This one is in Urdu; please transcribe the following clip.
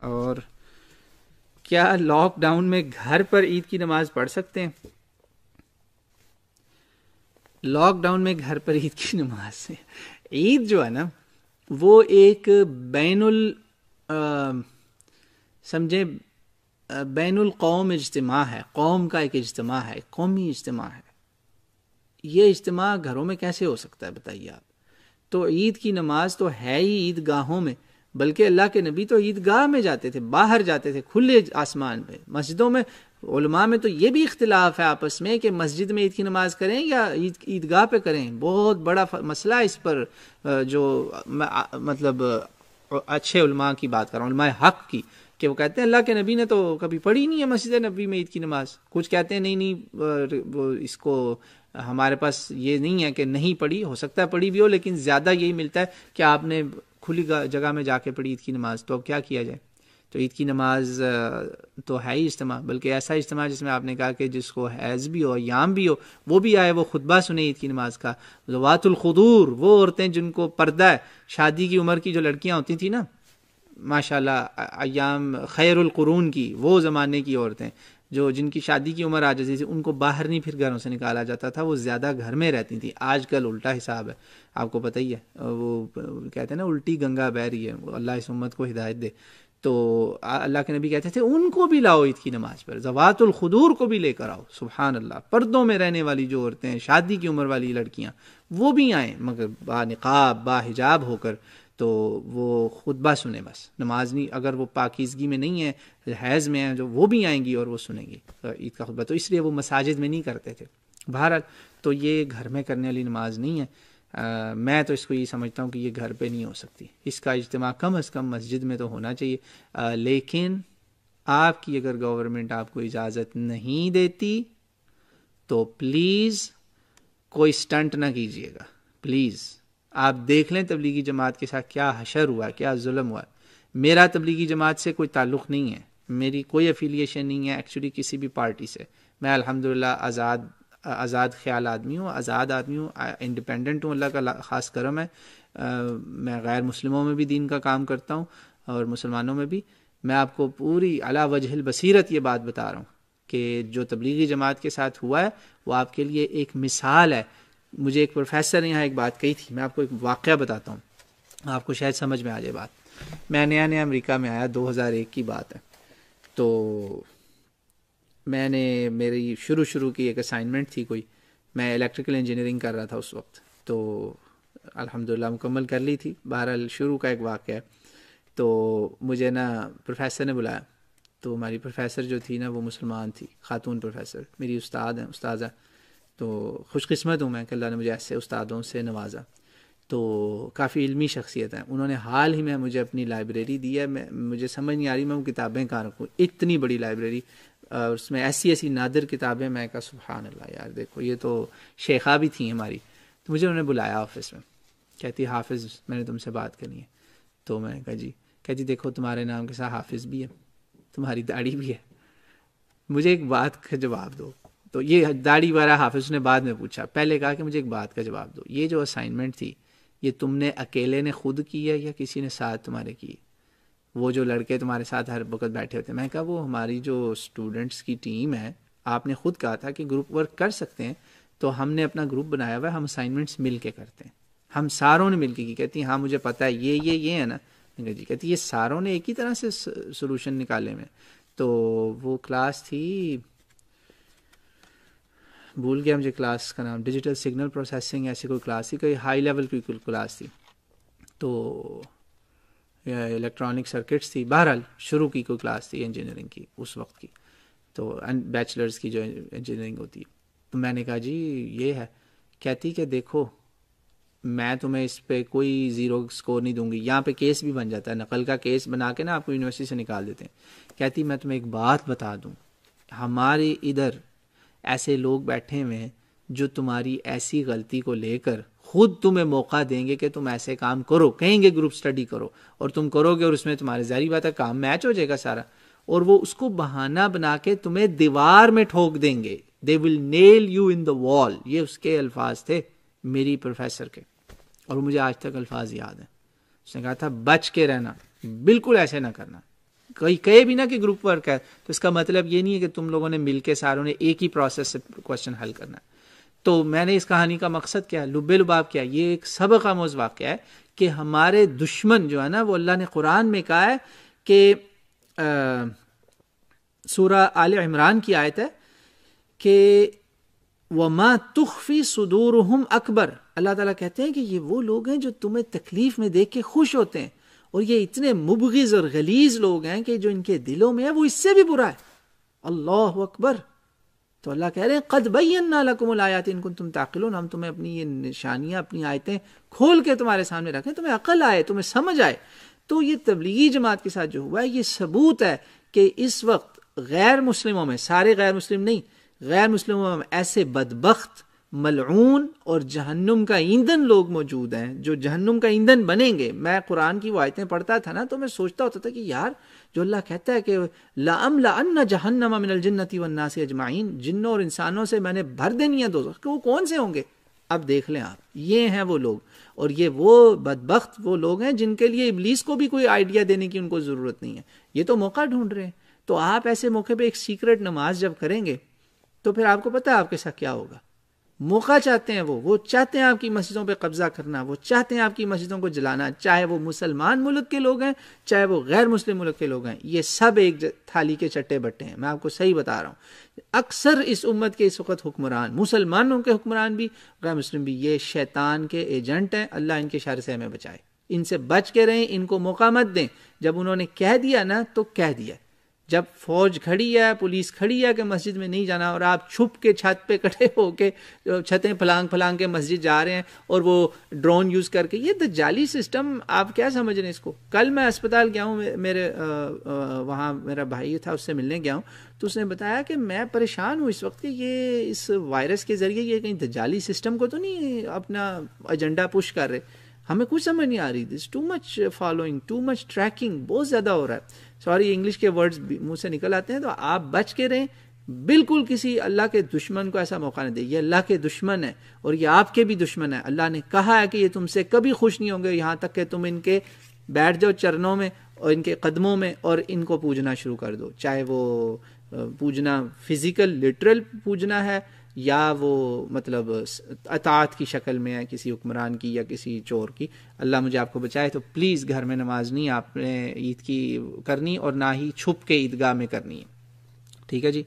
اور کیا لاک ڈاؤن میں گھر پر عید کی نماز پڑھ سکتے ہیں؟ لاک ڈاؤن میں گھر پر عید کی نماز سے عید جو ہے نا وہ ایک سمجھے بین القوم اجتماع ہے، قوم کا ایک اجتماع ہے، قومی اجتماع ہے. یہ اجتماع گھروں میں کیسے ہو سکتا ہے بتائیے آپ؟ تو عید کی نماز تو ہے ہی عید گاہوں میں، بلکہ اللہ کے نبی تو عید گاہ میں جاتے تھے، باہر جاتے تھے کھلے آسمان پہ. مسجدوں میں علماء میں تو یہ بھی اختلاف ہے آپس میں کہ مسجد میں عید کی نماز کریں یا عید گاہ پہ کریں. بہت بڑا مسئلہ ہے اس پر، جو مطلب اچھے علماء کی بات کر رہا ہوں، علماء حق کی، کہ وہ کہتے ہیں اللہ کے نبی نے تو کبھی پڑھی نہیں ہے مسجد نبی میں عید کی نماز. کچھ کہتے ہیں نہیں اس کو ہمارے پاس یہ نہیں ہے کہ نہیں پڑھی، ہو سکتا ہے پڑھی بھی ہو، لیکن زیادہ یہی ملتا ہے کہ آپ نے کھلی جگہ میں جا کے پڑھی عید کی نماز. تو اب کیا کیا جائے؟ تو عید کی نماز تو ہے ہی اجتماع، بلکہ ایسا اجتماع جس میں آپ نے کہا کہ جس کو حیض بھی ہو، ایام بھی ہو، وہ بھی آئے، وہ خطبہ سنے عید کی نماز کا. ذوات الخدور، وہ عورتیں جن کو پردہ ہے، شادی کی عمر کی جو لڑکیاں ہوتی تھیں نا، ماشاءاللہ ایام خیر القرون کی، وہ زمانے کی عورتیں جن کی شادی کی عمر آ جاتی تھی، ان کو باہر نہیں پھر گھروں سے نکالا جاتا تھا، وہ زیادہ گھر میں رہتی تھیں. آج کل الٹا حساب ہے، آپ کو پتہ ہی ہے، وہ کہتے ہیں نا الٹی گنگا بہہ رہی ہے. اللہ اس امت کو ہدایت دے. تو اللہ کے نبی کہتے تھے ان کو بھی لاؤ عید کی نماز پر، ذوات الخدور کو بھی لے کر آؤ. سبحان اللہ. پردوں میں رہنے والی جو عورتیں ہیں، شادی کی عمر والی لڑکیاں، وہ بھی آئیں، مگر با نقاب با حجاب ہو کر، تو وہ خطبہ سنیں، بس نماز نہیں. اگر وہ پاکیزگی میں نہیں ہے، حیض میں ہیں، جو وہ بھی آئیں گی اور وہ سنیں گی عید کا خطبہ. تو اس لیے وہ مساجد میں نہیں کرتے تھے. بہرحال تو یہ گھر میں کرنے والی نماز نہیں ہے. میں تو اس کو یہ سمجھتا ہوں کہ یہ گھر پہ نہیں ہو سکتی. اس کا اجتماع کم از کم مسجد میں تو ہونا چاہیے. لیکن آپ کی اگر گورنمنٹ آپ کو اجازت نہیں دیتی تو پلیز کوئی سٹنٹ نہ کیجیے گا، پلیز. آپ دیکھ لیں تبلیغی جماعت کے ساتھ کیا حشر ہوا، کیا ظلم ہوا. میرا تبلیغی جماعت سے کوئی تعلق نہیں ہے، میری کوئی افیلیشن نہیں ہے ایکچولی کسی بھی پارٹی سے. میں الحمدللہ آزاد خیال آدمی ہوں، آزاد آدمی ہوں، انڈیپینڈنٹ ہوں. اللہ کا خاص کرم ہے. میں غیر مسلموں میں بھی دین کا کام کرتا ہوں اور مسلمانوں میں بھی. میں آپ کو پوری علی وجہ البصیرت یہ بات بتا رہا ہوں کہ جو تبلیغی جماعت کے ساتھ ہوا ہے وہ آپ کے لیے ایک مثال ہے. مجھے ایک پروفیسر نے یہاں ایک بات کہی تھی، میں آپ کو ایک واقعہ بتاتا ہوں، آپ کو شاید سمجھ میں آ جائے بات. میں نیا امریکہ میں آیا، 2001 کی بات ہے. تو میں نے میری شروع کی ایک اسائنمنٹ تھی کوئی، میں الیکٹریکل انجینئرنگ کر رہا تھا اس وقت، تو الحمدللہ مکمل کر لی تھی. بہرحال شروع کا ایک واقعہ ہے. تو مجھے نا پروفیسر نے بلایا. تو ہماری پروفیسر جو تھی نا وہ مسلمان تھی، خاتون پروفیسر، میری استاذہ. تو خوش قسمت ہوں میں کہ اللہ نے مجھے ایسے استادوں سے نوازا. تو کافی علمی شخصیت ہیں. انہوں نے حال ہی میں مجھے اپنی لائبریری دی ہے. مجھے سمجھ نہیں آ رہی میں وہ کتابیں کہاں رکھوں، اتنی بڑی لائبریری، اس میں ایسی نادر کتابیں. میں کہا سبحان اللہ یار، دیکھو یہ تو شیخہ بھی تھیں ہماری. تو مجھے انہوں نے بلایا آفس میں، کہتی حافظ میں نے تم سے بات کرنی ہے. تو میں نے کہا جی. کہتی دیکھو تمہارے نام کے ساتھ حافظ بھی ہے، تمہاری داڑھی بھی ہے، مجھے ایک بات کا جواب دو. تو یہ داڑھی والا حافظ نے بعد میں پوچھا، پہلے کہا کہ مجھے ایک بات کا جواب دو، یہ جو اسائنمنٹ تھی یہ تم نے اکیلے نے خود کی ہے یا کسی نے ساتھ تمہارے کی؟ وہ جو لڑکے تمہارے ساتھ ہر وقت بیٹھے ہوتے ہیں. میں کہا وہ ہماری جو اسٹوڈنٹس کی ٹیم ہے، آپ نے خود کہا تھا کہ گروپ ورک کر سکتے ہیں، تو ہم نے اپنا گروپ بنایا ہوا ہے، ہم اسائنمنٹس مل کے کرتے ہیں، ہم ساروں نے مل کے کی. کہتی ہیں ہاں مجھے پتہ ہے یہ ہے نا. جی. کہتی یہ ساروں نے ایک ہی طرح سے سولوشن نکالے میں. تو وہ کلاس تھی، بھول گیا مجھے کلاس کا نام، ڈیجیٹل سگنل پروسیسنگ ایسی کوئی کلاس تھی، کوئی ہائی لیول کی کلاس تھی. تو الیکٹرانک سرکٹس تھی. بہرحال شروع کی کوئی کلاس تھی انجینئرنگ کی اس وقت کی، تو بیچلرز کی جو انجینئرنگ ہوتی ہے. تو میں نے کہا جی یہ ہے. کہتی کہ دیکھو میں تمہیں اس پہ کوئی 0 سکور نہیں دوں گی. یہاں پہ کیس بھی بن جاتا ہے، نقل کا کیس بنا کے نا آپ کو یونیورسٹی سے نکال دیتے ہیں. کہتی میں تمہیں ایک بات بتا دوں، ہمارے ادھر ایسے لوگ بیٹھے ہوئے ہیں جو تمہاری ایسی غلطی کو لے کر خود تمہیں موقع دیں گے کہ تم ایسے کام کرو، کہیں گے گروپ سٹڈی کرو، اور تم کرو گے اور اس میں تمہارے ظاہری بات ہے کام میچ ہو جائے گا سارا، اور وہ اس کو بہانہ بنا کے تمہیں دیوار میں ٹھوک دیں گے. They will nail you in the wall. یہ اس کے الفاظ تھے میری پروفیسر کے، اور مجھے آج تک الفاظ یاد ہیں. اس نے کہا تھا بچ کے رہنا، بالکل ایسے نہ کرنا. کوئی کہے بھی نا کہ گروپ ورک ہے تو اس کا مطلب یہ نہیں ہے کہ تم لوگوں نے مل کے ساروں نے ایک ہی پروسیس سے کوشچن حل کرنا ہے. تو میں نے اس کہانی کا مقصد کیا ہے، لب لباب کیا، یہ ایک سبق آموز واقعہ ہے کہ ہمارے دشمن جو ہے نا، وہ اللہ نے قرآن میں کہا ہے کہ سورہ آل عمران کی آیت ہے کہ وَمَا تُخْفِي صُدُورُهُمْ اکبر. اللہ تعالیٰ کہتے ہیں کہ یہ وہ لوگ ہیں جو تمہیں تکلیف میں دیکھ کے خوش ہوتے ہیں، اور یہ اتنے مبغض اور غلیظ لوگ ہیں کہ جو ان کے دلوں میں ہے وہ اس سے بھی برا ہے. اللہ اکبر. تو اللہ کہہ رہے ہیں قد بینا لکم الآیات ان کنتم تعقلون، ہم تمہیں اپنی یہ نشانیاں، اپنی آیتیں کھول کے تمہارے سامنے رکھیں، تمہیں عقل آئے، تمہیں سمجھ آئے. تو یہ تبلیغی جماعت کے ساتھ جو ہوا ہے، یہ ثبوت ہے کہ اس وقت غیر مسلموں میں، سارے غیر مسلم نہیں، غیر مسلموں میں ایسے بدبخت، ملعون اور جہنم کا ایندھن لوگ موجود ہیں جو جہنم کا ایندھن بنیں گے. میں قرآن کی وہ آیتیں پڑھتا تھا نا تو میں سوچتا ہوتا تھا کہ یار جو اللہ کہتا ہے کہ لَأَمْلَأَنَّ جَهَنَّمَ مِنَ الْجِنَّةِ وَالنَّاسِ أَجْمَعِينَ، جنوں اور انسانوں سے میں نے بھر دینی ہے دوزخ، کہ وہ کون سے ہوں گے؟ اب دیکھ لیں آپ، یہ ہیں وہ لوگ، اور یہ وہ بدبخت وہ لوگ ہیں جن کے لیے ابلیس کو بھی کوئی آئیڈیا دینے کی ان کو ضرورت نہیں ہے، یہ تو موقع ڈھونڈ رہے ہیں. تو آپ ایسے موقع پہ ایک سیکرٹ نماز جب کریں گے تو پھر آپ کو پتہ ہے آپ کے ساتھ کیا ہوگا. موقع چاہتے ہیں وہ چاہتے ہیں آپ کی مسجدوں پہ قبضہ کرنا، وہ چاہتے ہیں آپ کی مسجدوں کو جلانا، چاہے وہ مسلمان ملک کے لوگ ہیں چاہے وہ غیر مسلم ملک کے لوگ ہیں، یہ سب ایک تھالی کے چٹے بٹے ہیں. میں آپ کو صحیح بتا رہا ہوں، اکثر اس امت کے اس وقت حکمران، مسلمانوں کے حکمران بھی غیر مسلم بھی، یہ شیطان کے ایجنٹ ہیں. اللہ ان کے شر سے ہمیں بچائے، ان سے بچ کے رہیں، ان کو موقع مت دیں. جب انہوں نے کہہ دیا نا تو کہہ دیا، جب فوج کھڑی ہے، پولیس کھڑی ہے کہ مسجد میں نہیں جانا، اور آپ چھپ کے چھت پہ کھڑے ہو کے چھتیں پھلانگ کے مسجد جا رہے ہیں اور وہ ڈرون یوز کر کے، یہ دجالی سسٹم آپ کیا سمجھ رہے ہیں اس کو؟ کل میں اسپتال گیا ہوں، میرے وہاں میرا بھائی تھا، اس سے ملنے گیا ہوں، تو اس نے بتایا کہ میں پریشان ہوں اس وقت کہ یہ اس وائرس کے ذریعے یہ کہیں دجالی سسٹم کو تو نہیں اپنا ایجنڈا پش کر رہے. ہمیں کچھ سمجھ نہیں آ رہی، this too much following, too much tracking, بہت زیادہ ہو رہا ہے. سوری انگلش کے ورڈز منہ سے نکل آتے ہیں، تو آپ بچ کے رہیں، بالکل کسی اللہ کے دشمن کو ایسا موقع نہ دے. یہ اللہ کے دشمن ہے اور یہ آپ کے بھی دشمن ہے. اللہ نے کہا ہے کہ یہ تم سے کبھی خوش نہیں ہوں گے یہاں تک کہ تم ان کے بیٹھ جاؤ چرنوں میں اور ان کے قدموں میں اور ان کو پوجنا شروع کر دو، چاہے وہ پوجنا فزیکل لٹرل پوجنا ہے یا وہ مطلب اطاعت کی شکل میں ہے کسی حکمران کی یا کسی چور کی. اللہ مجھے آپ کو بچائے. تو پلیز گھر میں نماز نہیں آپ نے عید کی کرنی، اور نہ ہی چھپ کے عیدگاہ میں کرنی ہے. ٹھیک ہے جی.